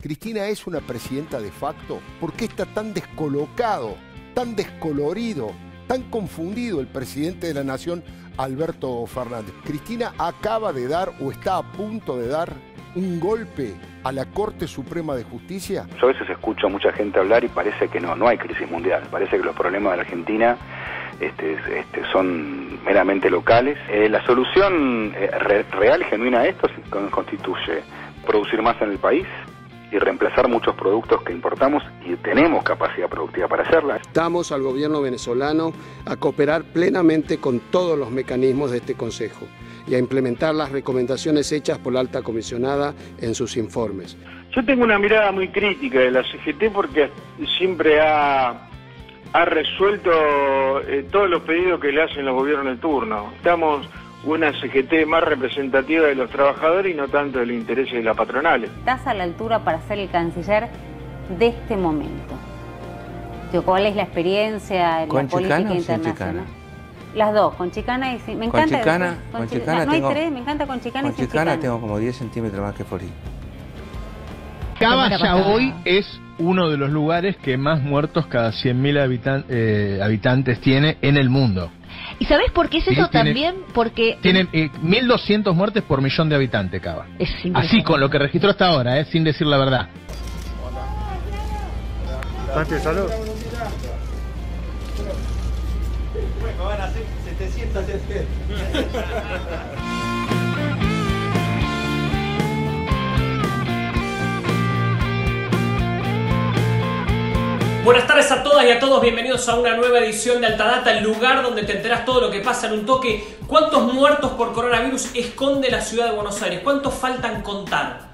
¿Cristina es una presidenta de facto? ¿Por qué está tan descolocado, tan descolorido, tan confundido el presidente de la Nación, Alberto Fernández? Cristina acaba de dar o está a punto de dar un golpe a la Corte Suprema de Justicia. Yo a veces escucho a mucha gente hablar y parece que no hay crisis mundial. Parece que los problemas de la Argentina son meramente locales. La solución real y genuina a esto constituye producir más en el país y reemplazar muchos productos que importamos y tenemos capacidad productiva para hacerla. Estamos al gobierno venezolano a cooperar plenamente con todos los mecanismos de este Consejo y a implementar las recomendaciones hechas por la alta comisionada en sus informes. Yo tengo una mirada muy crítica de la CGT porque siempre ha resuelto todos los pedidos que le hacen los gobiernos de turno. Estamos una CGT más representativa de los trabajadores y no tanto del interés de las patronales. ¿Estás a la altura para ser el canciller de este momento? ¿Cuál es la experiencia en la política internacional? Las dos, con Chicana y sin... Me encanta con Chicana no tengo, hay tres, me encanta con Chicana y sin Chicana. Chicana Tengo como 10 centímetros más que Forí. Cava ya hoy es uno de los lugares que más muertos cada 100.000 habitantes tiene en el mundo. ¿Y sabés por qué es eso también? Porque tienen 1.200 muertes por millón de habitantes, Cava. Así con lo que registró hasta ahora, sin decir la verdad. Santi, salud. Van a ser 700 Buenas tardes a todas y a todos, bienvenidos a una nueva edición de Altadata, el lugar donde te enterás todo lo que pasa en un toque. ¿Cuántos muertos por coronavirus esconde la ciudad de Buenos Aires? ¿Cuántos faltan contar?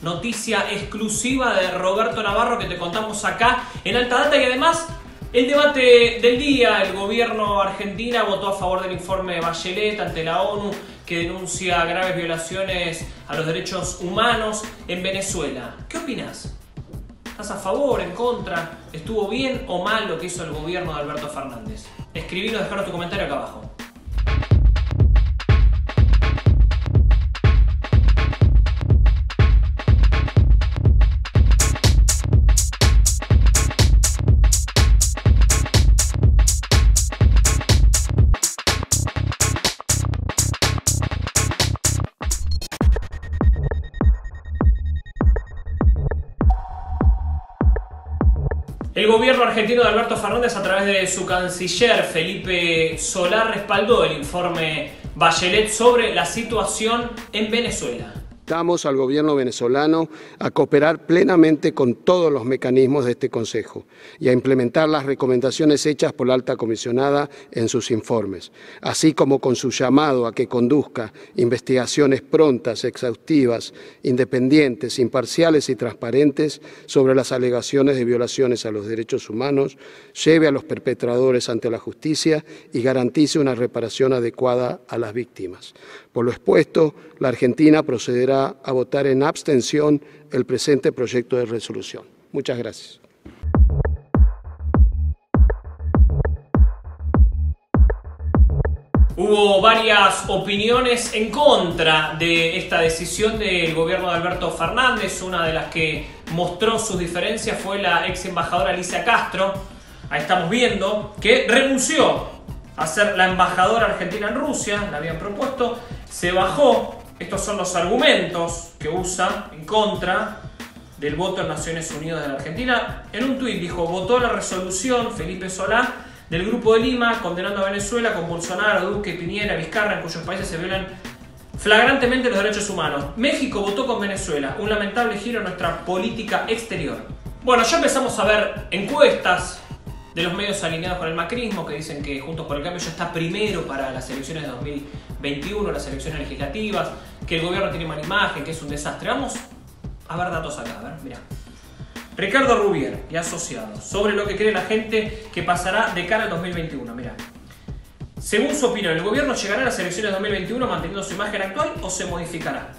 Noticia exclusiva de Roberto Navarro que te contamos acá en Altadata y además el debate del día. El gobierno argentino votó a favor del informe de Bachelet ante la ONU que denuncia graves violaciones a los derechos humanos en Venezuela. ¿Qué opinas? ¿Estás a favor, en contra? ¿Estuvo bien o mal lo que hizo el gobierno de Alberto Fernández? Escribilo, dejaros tu comentario acá abajo. El gobierno argentino de Alberto Fernández, a través de su canciller Felipe Solá, respaldó el informe Bachelet sobre la situación en Venezuela. Estamos al gobierno venezolano a cooperar plenamente con todos los mecanismos de este Consejo y a implementar las recomendaciones hechas por la alta comisionada en sus informes, así como con su llamado a que conduzca investigaciones prontas, exhaustivas, independientes, imparciales y transparentes sobre las alegaciones de violaciones a los derechos humanos, lleve a los perpetradores ante la justicia y garantice una reparación adecuada a las víctimas. Por lo expuesto, la Argentina procederá a votar en abstención el presente proyecto de resolución. Muchas gracias. Hubo varias opiniones en contra de esta decisión del gobierno de Alberto Fernández. Una de las que mostró sus diferencias fue la ex embajadora Alicia Castro. Ahí estamos viendo que renunció a ser la embajadora argentina en Rusia, la habían propuesto, se bajó. Estos son los argumentos que usa en contra del voto en Naciones Unidas de la Argentina. En un tuit dijo: votó la resolución Felipe Solá del Grupo de Lima condenando a Venezuela con Bolsonaro, Duque, Piñera, Vizcarra, en cuyos países se violan flagrantemente los derechos humanos. México votó con Venezuela, un lamentable giro en nuestra política exterior. Bueno, ya empezamos a ver encuestas de los medios alineados con el macrismo que dicen que Juntos por el Cambio ya está primero para las elecciones de 2021, las elecciones legislativas, que el gobierno tiene mala imagen, que es un desastre. Vamos a ver datos acá, a ver, mirá. Ricardo Rubier y asociados, sobre lo que cree la gente que pasará de cara al 2021, mirá. Según su opinión, ¿el gobierno llegará a las elecciones de 2021 manteniendo su imagen actual o se modificará?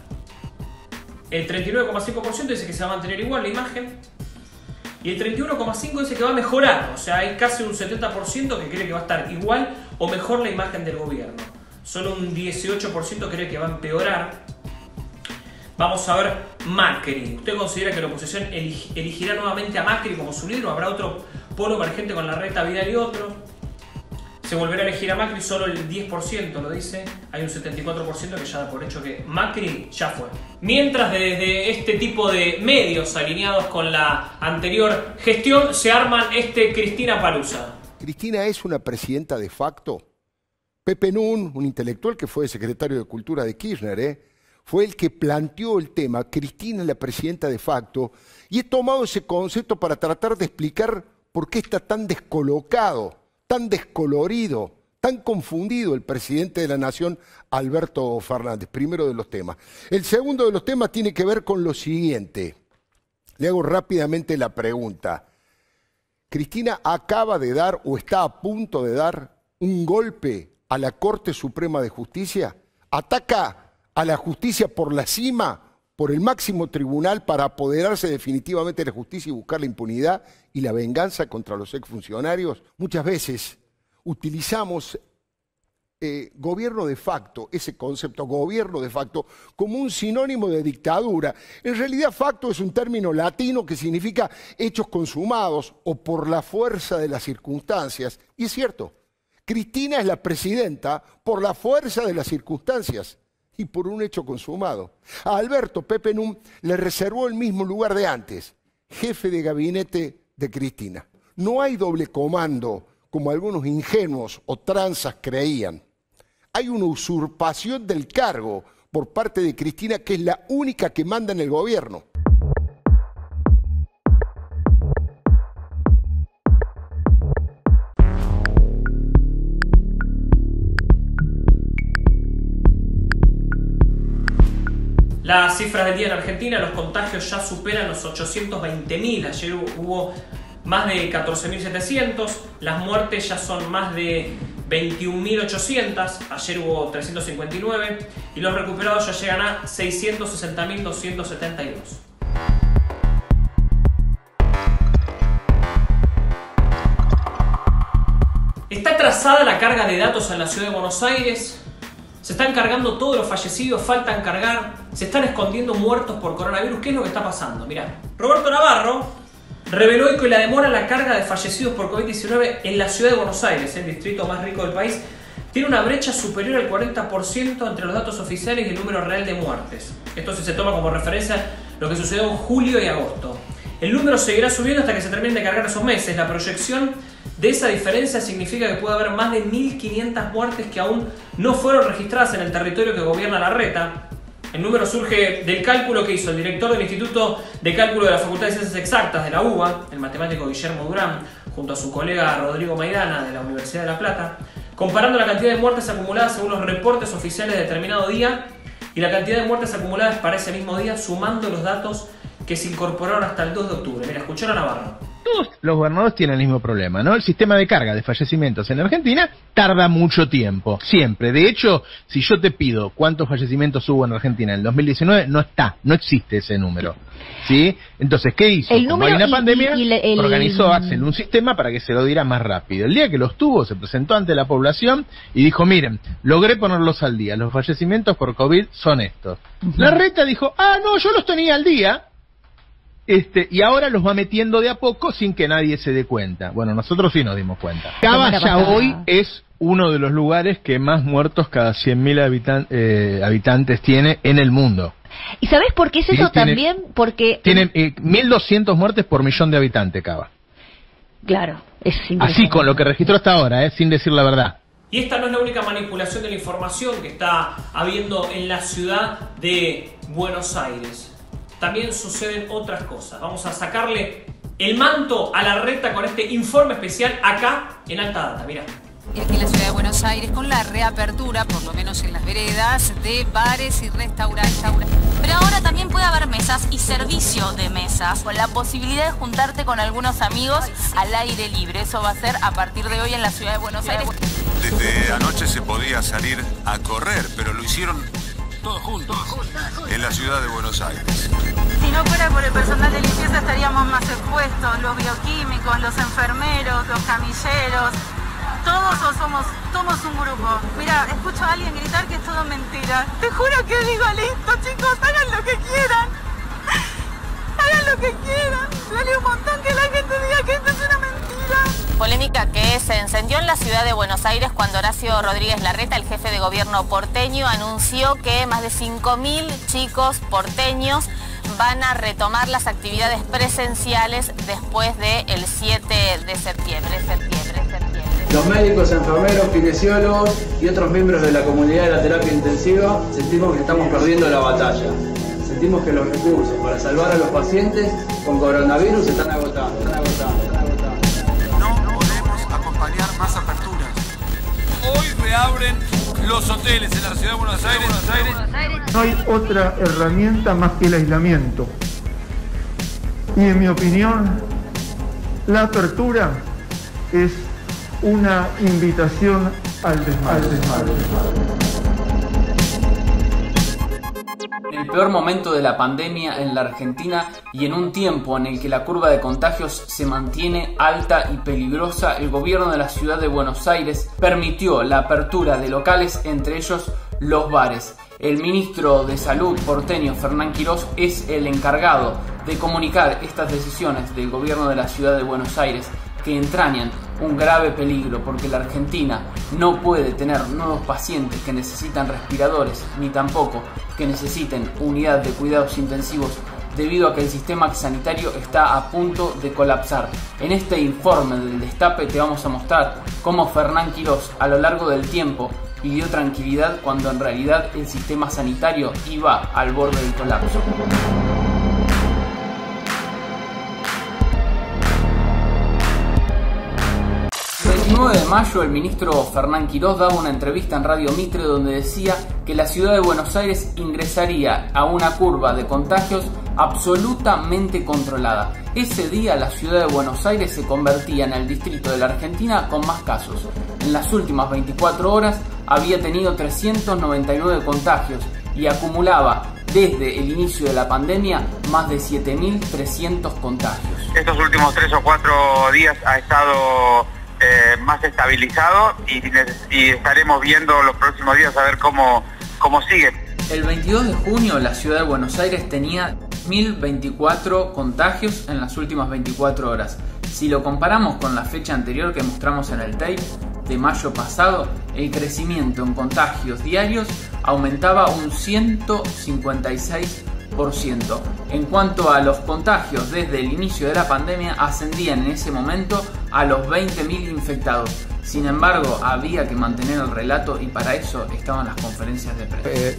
El 39,5% dice que se va a mantener igual la imagen. Y el 31,5% dice que va a mejorar, o sea, hay casi un 70% que cree que va a estar igual o mejor la imagen del gobierno. Solo un 18% cree que va a empeorar. Vamos a ver Macri. ¿Usted considera que la oposición elegirá nuevamente a Macri como su líder o habrá otro polo emergente con Larreta, Vidal y otro? Se volverá a elegir a Macri, solo el 10% lo dice. Hay un 74% que ya da por hecho que Macri ya fue. Mientras desde este tipo de medios alineados con la anterior gestión se arman Cristina Palusa. Cristina es una presidenta de facto. Pepe Nun, un intelectual que fue secretario de Cultura de Kirchner, fue el que planteó el tema. Cristina es la presidenta de facto. Y he tomado ese concepto para tratar de explicar por qué está tan descolocado, tan descolorido, tan confundido el presidente de la Nación, Alberto Fernández. Primero de los temas. El segundo de los temas tiene que ver con lo siguiente. Le hago rápidamente la pregunta. Cristina acaba de dar o está a punto de dar un golpe a la Corte Suprema de Justicia. Ataca a la justicia por la cima, por el máximo tribunal, para apoderarse definitivamente de la justicia y buscar la impunidad y la venganza contra los exfuncionarios. Muchas veces utilizamos gobierno de facto, ese concepto gobierno de facto, como un sinónimo de dictadura. En realidad facto es un término latino que significa hechos consumados o por la fuerza de las circunstancias. Y es cierto, Cristina es la presidenta por la fuerza de las circunstancias y por un hecho consumado. A Alberto Pepe Nun le reservó el mismo lugar de antes, jefe de gabinete de Cristina. No hay doble comando, como algunos ingenuos o tranzas creían. Hay una usurpación del cargo por parte de Cristina, que es la única que manda en el gobierno. Las cifras del día en Argentina, los contagios ya superan los 820.000. Ayer hubo más de 14.700. Las muertes ya son más de 21.800. Ayer hubo 359. Y los recuperados ya llegan a 660.272. ¿Está atrasada la carga de datos en la ciudad de Buenos Aires? Se están cargando todos los fallecidos, faltan cargar, se están escondiendo muertos por coronavirus. ¿Qué es lo que está pasando? Mirá, Roberto Navarro reveló hoy que la demora en la carga de fallecidos por COVID-19 en la ciudad de Buenos Aires, el distrito más rico del país, tiene una brecha superior al 40% entre los datos oficiales y el número real de muertes. Esto se toma como referencia lo que sucedió en julio y agosto. El número seguirá subiendo hasta que se terminen de cargar esos meses. La proyección de esa diferencia significa que puede haber más de 1.500 muertes que aún no fueron registradas en el territorio que gobierna Larreta. El número surge del cálculo que hizo el director del Instituto de Cálculo de la Facultad de Ciencias Exactas de la UBA, el matemático Guillermo Durán, junto a su colega Rodrigo Maidana de la Universidad de La Plata, comparando la cantidad de muertes acumuladas según los reportes oficiales de determinado día y la cantidad de muertes acumuladas para ese mismo día, sumando los datos que se incorporaron hasta el 2 de octubre. Mira, escuchar a Navarro. Todos los gobernadores tienen el mismo problema, ¿no? El sistema de carga de fallecimientos en Argentina tarda mucho tiempo, siempre. De hecho, si yo te pido cuántos fallecimientos hubo en Argentina en el 2019, no existe ese número, ¿sí? Entonces, ¿qué hizo? Como hay una pandemia, organizó Axel un sistema para que se lo diera más rápido. El día que los tuvo, se presentó ante la población y dijo, miren, logré ponerlos al día, los fallecimientos por COVID son estos. Larreta dijo, no, yo los tenía al día. Y ahora los va metiendo de a poco sin que nadie se dé cuenta. Bueno, nosotros sí nos dimos cuenta. Cava ya hoy es uno de los lugares que más muertos cada 100.000 habitantes tiene en el mundo. ¿Y sabés por qué es eso también? Porque tiene 1.200 muertes por millón de habitantes, Cava. Claro, es así con lo que registró hasta ahora, sin decir la verdad. Y esta no es la única manipulación de la información que está habiendo en la ciudad de Buenos Aires. También suceden otras cosas. Vamos a sacarle el manto a Larreta con este informe especial acá en Alta Data. Mirá. Aquí en la ciudad de Buenos Aires, con la reapertura, por lo menos en las veredas, de bares y restaurantes. Pero ahora también puede haber mesas y servicio de mesas, con la posibilidad de juntarte con algunos amigos al aire libre. Eso va a ser a partir de hoy en la ciudad de Buenos Aires. Desde anoche se podía salir a correr, pero lo hicieron todos juntos en la ciudad de Buenos Aires. Si no fuera por el personal de limpieza estaríamos más expuestos, los bioquímicos, los enfermeros, los camilleros. todos o somos un grupo? Mira, escucho a alguien gritar que es todo mentira. Te juro que digo, listo, chicos, hagan lo que quieran. Hagan lo que quieran. Duele un montón que la gente diga que esto es una mentira. Polémica que se encendió en la ciudad de Buenos Aires cuando Horacio Rodríguez Larreta, el jefe de gobierno porteño, anunció que más de 5.000 chicos porteños van a retomar las actividades presenciales después del 7 de septiembre. Los médicos, enfermeros, kinesiólogos y otros miembros de la comunidad de la terapia intensiva sentimos que estamos perdiendo la batalla. Sentimos que los recursos para salvar a los pacientes con coronavirus están agotados. No podemos acompañar más aperturas. Hoy reabren los hoteles en la ciudad de Buenos Aires. No hay otra herramienta más que el aislamiento. Y en mi opinión, la apertura es una invitación al desmadre. En el peor momento de la pandemia en la Argentina y en un tiempo en el que la curva de contagios se mantiene alta y peligrosa, el gobierno de la ciudad de Buenos Aires permitió la apertura de locales, entre ellos los bares. El ministro de Salud porteño, Fernán Quirós, es el encargado de comunicar estas decisiones del gobierno de la ciudad de Buenos Aires, que entrañan un grave peligro porque la Argentina no puede tener nuevos pacientes que necesitan respiradores, ni tampoco que necesiten unidad de cuidados intensivos, debido a que el sistema sanitario está a punto de colapsar. En este informe del Destape te vamos a mostrar cómo Fernán Quirós a lo largo del tiempo pidió tranquilidad cuando en realidad el sistema sanitario iba al borde del colapso. El 9 de mayo el ministro Fernán Quirós daba una entrevista en Radio Mitre donde decía que la ciudad de Buenos Aires ingresaría a una curva de contagios absolutamente controlada. Ese día la ciudad de Buenos Aires se convertía en el distrito de la Argentina con más casos. En las últimas 24 horas había tenido 399 contagios y acumulaba desde el inicio de la pandemia más de 7.300 contagios. Estos últimos 3 o 4 días ha estado más estabilizado y estaremos viendo los próximos días a ver cómo sigue. El 22 de junio la ciudad de Buenos Aires tenía 1.024 contagios en las últimas 24 horas. Si lo comparamos con la fecha anterior que mostramos en el tape de mayo pasado, el crecimiento en contagios diarios aumentaba un 156%. En cuanto a los contagios desde el inicio de la pandemia, ascendían en ese momento a los 20.000 infectados. Sin embargo, había que mantener el relato y para eso estaban las conferencias de prensa.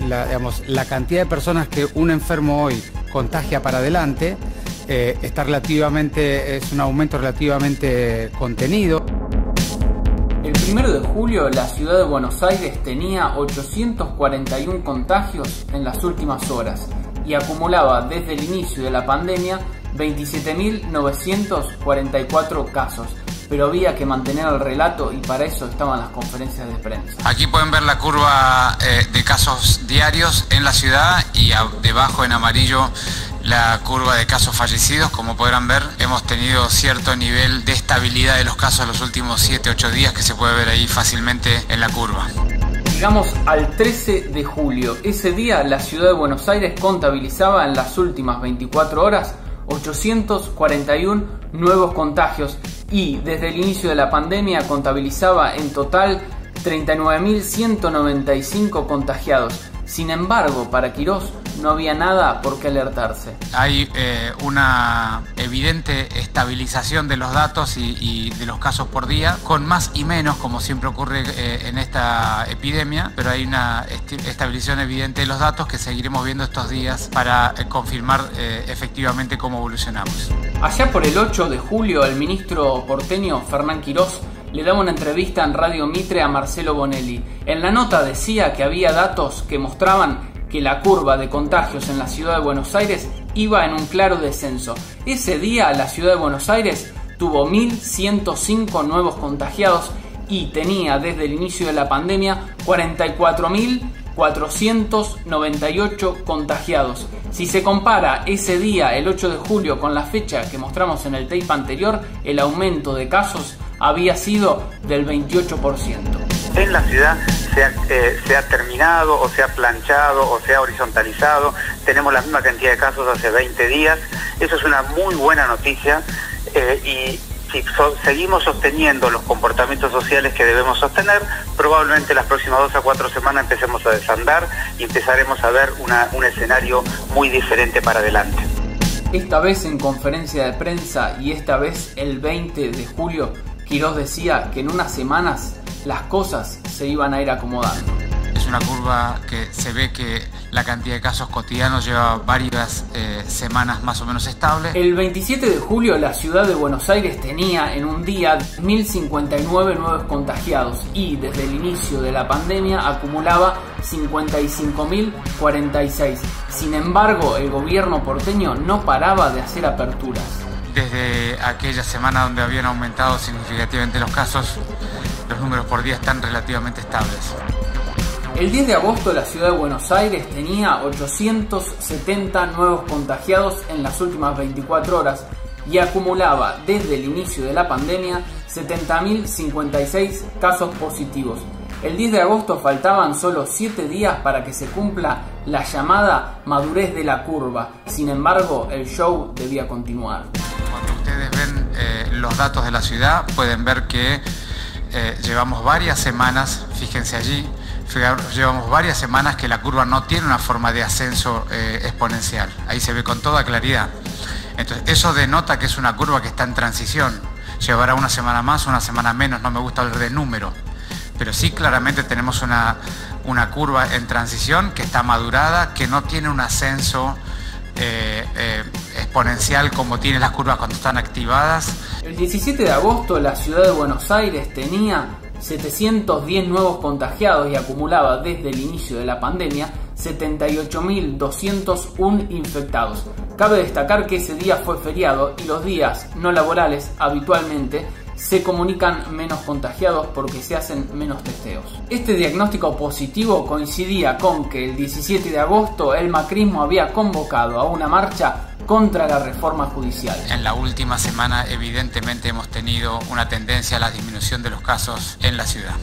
La cantidad de personas que un enfermo hoy contagia para adelante es un aumento relativamente contenido. El 1 de julio la ciudad de Buenos Aires tenía 841 contagios en las últimas horas y acumulaba desde el inicio de la pandemia 27.944 casos. Pero había que mantener el relato y para eso estaban las conferencias de prensa. Aquí pueden ver la curva de casos diarios en la ciudad y debajo en amarillo la curva de casos fallecidos. Como podrán ver, hemos tenido cierto nivel de estabilidad de los casos en los últimos 7-8 días que se puede ver ahí fácilmente en la curva. Llegamos al 13 de julio. Ese día la ciudad de Buenos Aires contabilizaba en las últimas 24 horas 841 nuevos contagios y desde el inicio de la pandemia contabilizaba en total 39.195 contagiados. Sin embargo, para Quirós no había nada por qué alertarse. Hay una evidente estabilización de los datos y de los casos por día, con más y menos, como siempre ocurre en esta epidemia, pero hay una estabilización evidente de los datos que seguiremos viendo estos días para confirmar efectivamente cómo evolucionamos. Allá por el 8 de julio, el ministro porteño Fernán Quirós le daba una entrevista en Radio Mitre a Marcelo Bonelli. En la nota decía que había datos que mostraban que la curva de contagios en la ciudad de Buenos Aires iba en un claro descenso. Ese día la ciudad de Buenos Aires tuvo 1.105 nuevos contagiados y tenía desde el inicio de la pandemia 44.498 contagiados. Si se compara ese día, el 8 de julio, con la fecha que mostramos en el tape anterior, el aumento de casos había sido del 28%. En la ciudad se ha terminado o se ha planchado o se ha horizontalizado. Tenemos la misma cantidad de casos hace 20 días. Eso es una muy buena noticia y si seguimos sosteniendo los comportamientos sociales que debemos sostener, probablemente las próximas 2 a 4 semanas empecemos a desandar y empezaremos a ver un escenario muy diferente para adelante. Esta vez en conferencia de prensa y esta vez el 20 de julio, Quirós decía que en unas semanas las cosas se iban a ir acomodando. Es una curva que se ve que la cantidad de casos cotidianos lleva varias semanas más o menos estable. El 27 de julio la ciudad de Buenos Aires tenía en un día 1.059 nuevos contagiados y desde el inicio de la pandemia acumulaba 55.046. Sin embargo, el gobierno porteño no paraba de hacer aperturas. Desde aquella semana donde habían aumentado significativamente los casos, los números por día están relativamente estables. El 10 de agosto la ciudad de Buenos Aires tenía 870 nuevos contagiados en las últimas 24 horas y acumulaba desde el inicio de la pandemia 70.056 casos positivos. El 10 de agosto faltaban solo 7 días para que se cumpla la llamada madurez de la curva. Sin embargo, el show debía continuar. Cuando ustedes ven los datos de la ciudad, pueden ver que llevamos varias semanas, fíjense allí, llevamos varias semanas que la curva no tiene una forma de ascenso exponencial. Ahí se ve con toda claridad. Entonces, eso denota que es una curva que está en transición. Llevará una semana más, una semana menos, no me gusta hablar de número. Pero sí claramente tenemos una curva en transición que está madurada, que no tiene un ascenso exponencial como tienen las curvas cuando están activadas. El 17 de agosto la ciudad de Buenos Aires tenía 710 nuevos contagiados y acumulaba desde el inicio de la pandemia 78.201 infectados. Cabe destacar que ese día fue feriado y los días no laborales habitualmente se comunican menos contagiados porque se hacen menos testeos. Este diagnóstico positivo coincidía con que el 17 de agosto el macrismo había convocado a una marcha contra la reforma judicial. En la última semana evidentemente hemos tenido una tendencia a la disminución de los casos en la ciudad.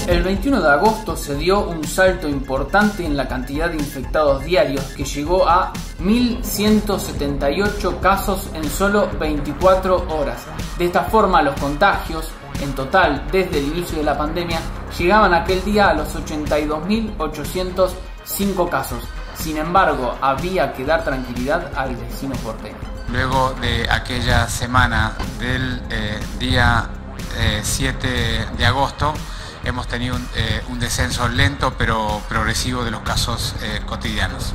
El 21 de agosto se dio un salto importante en la cantidad de infectados diarios que llegó a 1.178 casos en solo 24 horas. De esta forma los contagios, en total desde el inicio de la pandemia, llegaban aquel día a los 82.805 casos. Sin embargo, había que dar tranquilidad al vecino porteño. Luego de aquella semana del día 7 de agosto, hemos tenido un descenso lento pero progresivo de los casos cotidianos.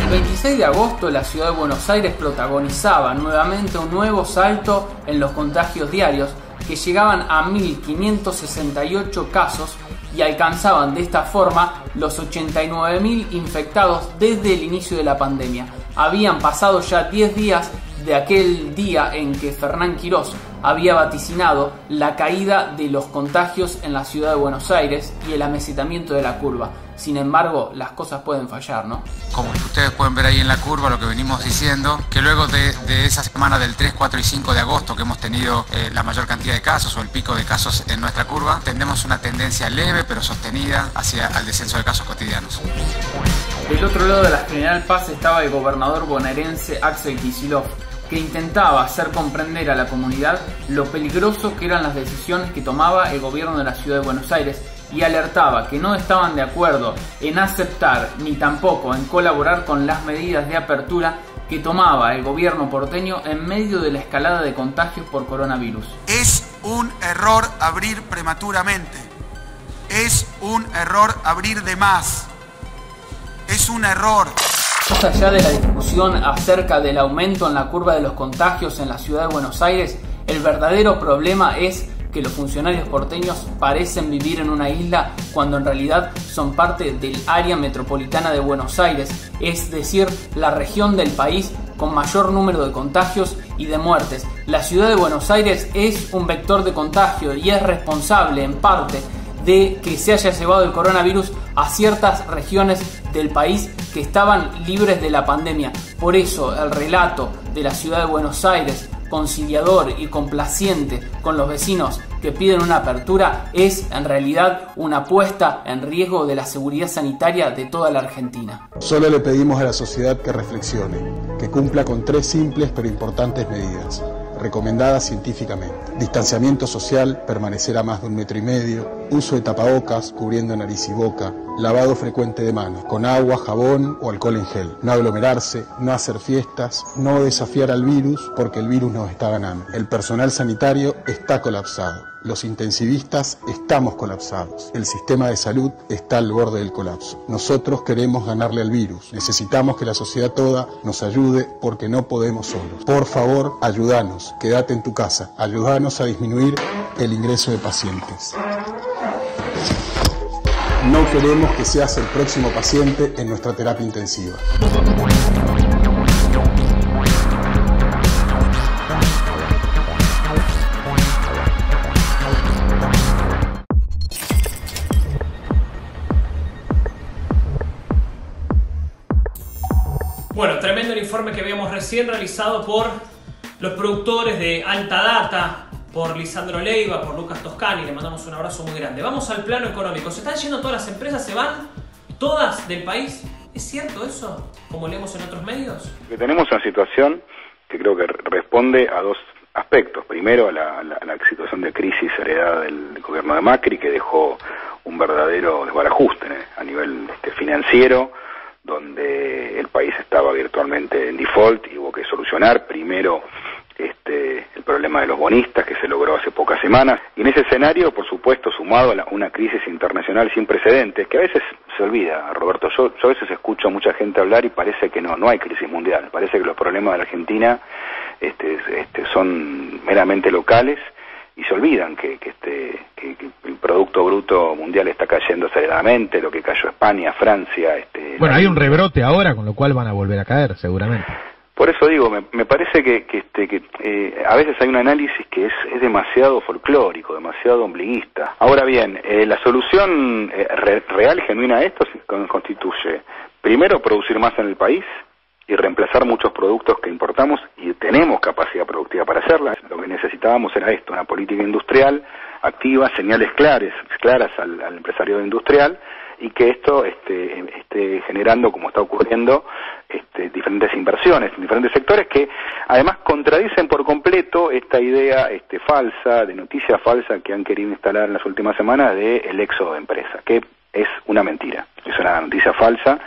El 26 de agosto la ciudad de Buenos Aires protagonizaba nuevamente un nuevo salto en los contagios diarios que llegaban a 1.568 casos y alcanzaban de esta forma los 89.000 infectados desde el inicio de la pandemia. Habían pasado ya 10 días de aquel día en que Fernán Quirós había vaticinado la caída de los contagios en la ciudad de Buenos Aires y el amesetamiento de la curva. Sin embargo, las cosas pueden fallar, ¿no? Como ustedes pueden ver ahí en la curva, lo que venimos diciendo, que luego de esa semana del 3, 4 y 5 de agosto que hemos tenido la mayor cantidad de casos o el pico de casos en nuestra curva, tendemos una tendencia leve pero sostenida hacia el descenso de casos cotidianos. Del otro lado de la General Paz estaba el gobernador bonaerense Axel Kicillof, que intentaba hacer comprender a la comunidad lo peligroso que eran las decisiones que tomaba el gobierno de la ciudad de Buenos Aires y alertaba que no estaban de acuerdo en aceptar ni tampoco en colaborar con las medidas de apertura que tomaba el gobierno porteño en medio de la escalada de contagios por coronavirus. Es un error abrir prematuramente. Es un error abrir de más. Es un error. Más allá de la discusión acerca del aumento en la curva de los contagios en la ciudad de Buenos Aires, el verdadero problema es que los funcionarios porteños parecen vivir en una isla cuando en realidad son parte del área metropolitana de Buenos Aires, es decir, la región del país con mayor número de contagios y de muertes. La ciudad de Buenos Aires es un vector de contagio y es responsable en parte de que se haya llevado el coronavirus a ciertas regiones del país que estaban libres de la pandemia. Por eso el relato de la ciudad de Buenos Aires conciliador y complaciente con los vecinos que piden una apertura es en realidad una puesta en riesgo de la seguridad sanitaria de toda la Argentina. Solo le pedimos a la sociedad que reflexione, que cumpla con 3 simples pero importantes medidas, recomendadas científicamente. Distanciamiento social, permanecer a más de 1,5 metros, uso de tapabocas cubriendo nariz y boca, lavado frecuente de manos, con agua, jabón o alcohol en gel, no aglomerarse, no hacer fiestas, no desafiar al virus porque el virus nos está ganando. El personal sanitario está colapsado, los intensivistas estamos colapsados, el sistema de salud está al borde del colapso. Nosotros queremos ganarle al virus, necesitamos que la sociedad toda nos ayude porque no podemos solos. Por favor, ayúdanos, quédate en tu casa, ayúdanos a disminuir el ingreso de pacientes. No queremos que seas el próximo paciente en nuestra terapia intensiva. Bueno, tremendo el informe que habíamos recién realizado por los productores de Alta Data, por Lisandro Leiva, por Lucas Toscani. Le mandamos un abrazo muy grande. Vamos al plano económico. ¿Se están yendo todas las empresas? ¿Se van todas del país? ¿Es cierto eso? Como leemos en otros medios. Tenemos una situación que creo que responde a 2 aspectos. Primero, a la situación de crisis heredada del gobierno de Macri, que dejó un verdadero desbarajuste a nivel financiero, donde el país estaba virtualmente en default y hubo que solucionar primero el problema de los bonistas, que se logró hace pocas semanas, y en ese escenario, por supuesto, sumado a una crisis internacional sin precedentes, que a veces se olvida, Roberto. Yo a veces escucho a mucha gente hablar y parece que no hay crisis mundial, parece que los problemas de la Argentina son meramente locales, y se olvidan que el Producto Bruto Mundial está cayendo aceleradamente, lo que cayó España, Francia. Bueno, hay un rebrote ahora, con lo cual van a volver a caer, seguramente. Por eso digo, me parece que a veces hay un análisis que es demasiado folclórico, demasiado ombliguista. Ahora bien, la solución real, genuina a esto constituye, primero, producir más en el país y reemplazar muchos productos que importamos, y tenemos capacidad productiva para hacerla. Lo que necesitábamos era esto, una política industrial activa, señales claras al empresario industrial, y que esto esté generando, como está ocurriendo, diferentes inversiones en diferentes sectores que además contradicen por completo esta idea falsa, de noticia falsa que han querido instalar en las últimas semanas de el éxodo de empresas, que es una mentira, es una noticia falsa,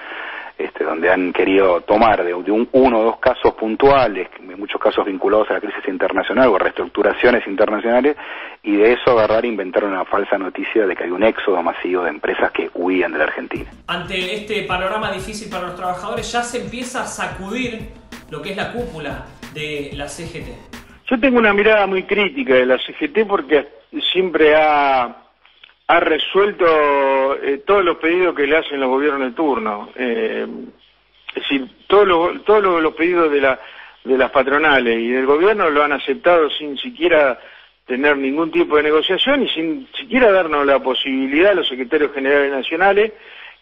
donde han querido tomar de uno o 2 casos puntuales, en muchos casos vinculados a la crisis internacional o a reestructuraciones internacionales, y de eso agarrar e inventar una falsa noticia de que hay un éxodo masivo de empresas que huían de la Argentina. Ante este panorama difícil para los trabajadores, ya se empieza a sacudir lo que es la cúpula de la CGT. Yo tengo una mirada muy crítica de la CGT porque siempre ha resuelto todos los pedidos que le hacen los gobiernos de turno. Es decir, todos los pedidos de las patronales y del gobierno lo han aceptado sin siquiera tener ningún tipo de negociación y sin siquiera darnos la posibilidad a los secretarios generales nacionales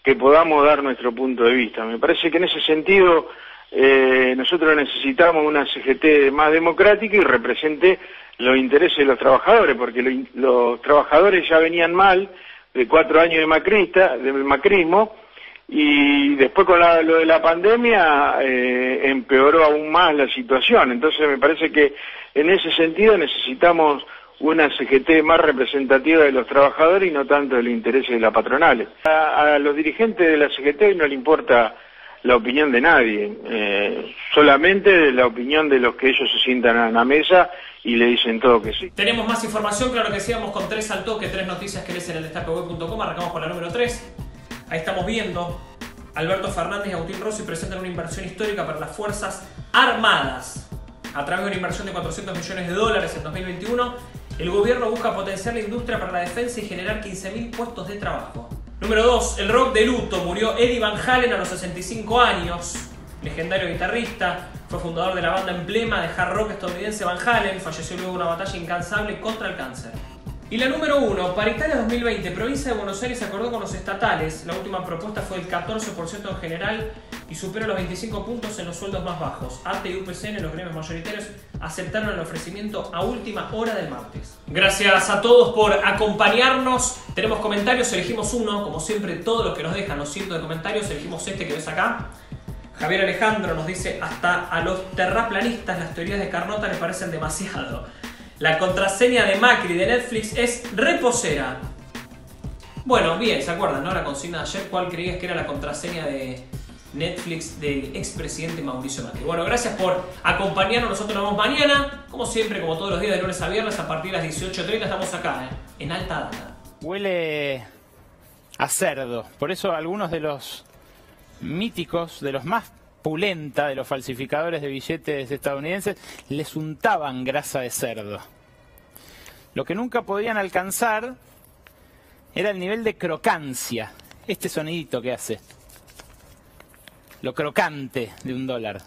que podamos dar nuestro punto de vista. Me parece que en ese sentido nosotros necesitamos una CGT más democrática y represente los intereses de los trabajadores, porque los trabajadores ya venían mal de 4 años del macrismo, y después con lo de la pandemia empeoró aún más la situación. Entonces me parece que en ese sentido necesitamos una CGT más representativa de los trabajadores y no tanto de los intereses de las patronales. A los dirigentes de la CGT no le importa la opinión de nadie, solamente la opinión de los que ellos se sientan a la mesa y le dicen todo que sí. Tenemos más información, claro que sí, vamos con 3 al toque, 3 noticias que lees en el destapeweb.com. Arrancamos con la número 3. Ahí estamos viendo, Alberto Fernández y Agustín Rossi presentan una inversión histórica para las Fuerzas Armadas. A través de una inversión de $400 millones en 2021, el gobierno busca potenciar la industria para la defensa y generar 15.000 puestos de trabajo. Número 2. El rock de luto. Murió Eddie Van Halen a los 65 años. Legendario guitarrista, fue fundador de la banda emblema de hard rock estadounidense Van Halen. Falleció luego de una batalla incansable contra el cáncer. Y la número 1. Paritaria 2020. Provincia de Buenos Aires acordó con los estatales. La última propuesta fue el 14% en general y supera los 25 puntos en los sueldos más bajos. ATE y UPCN, los gremios mayoritarios, aceptaron el ofrecimiento a última hora del martes. Gracias a todos por acompañarnos. Tenemos comentarios, elegimos uno, como siempre todos los que nos dejan, los cientos de comentarios, elegimos este que ves acá. Javier Alejandro nos dice: hasta a los terraplanistas las teorías de Carnota les parecen demasiado. La contraseña de Macri de Netflix es reposera. Bueno, bien, ¿se acuerdan, no? La consigna de ayer, ¿cuál creías que era la contraseña de Netflix del expresidente Mauricio Macri? Bueno, gracias por acompañarnos. Nosotros nos vemos mañana, como siempre, como todos los días de lunes a viernes, a partir de las 18:30 estamos acá, en Alta Data. Huele a cerdo. Por eso algunos de los míticos, de los más pulenta, de los falsificadores de billetes estadounidenses, les untaban grasa de cerdo. Lo que nunca podían alcanzar era el nivel de crocancia. Este sonidito que hace. Lo crocante de $1.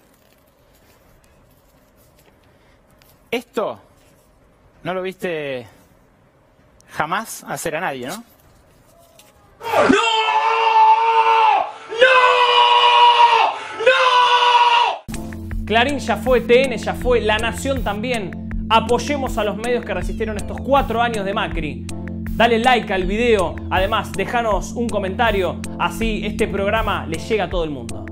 Esto no lo viste jamás hacer a nadie, ¿no? ¡No! Clarín ya fue, TN ya fue, La Nación también. Apoyemos a los medios que resistieron estos 4 años de Macri. Dale like al video, además déjanos un comentario, así este programa le llega a todo el mundo.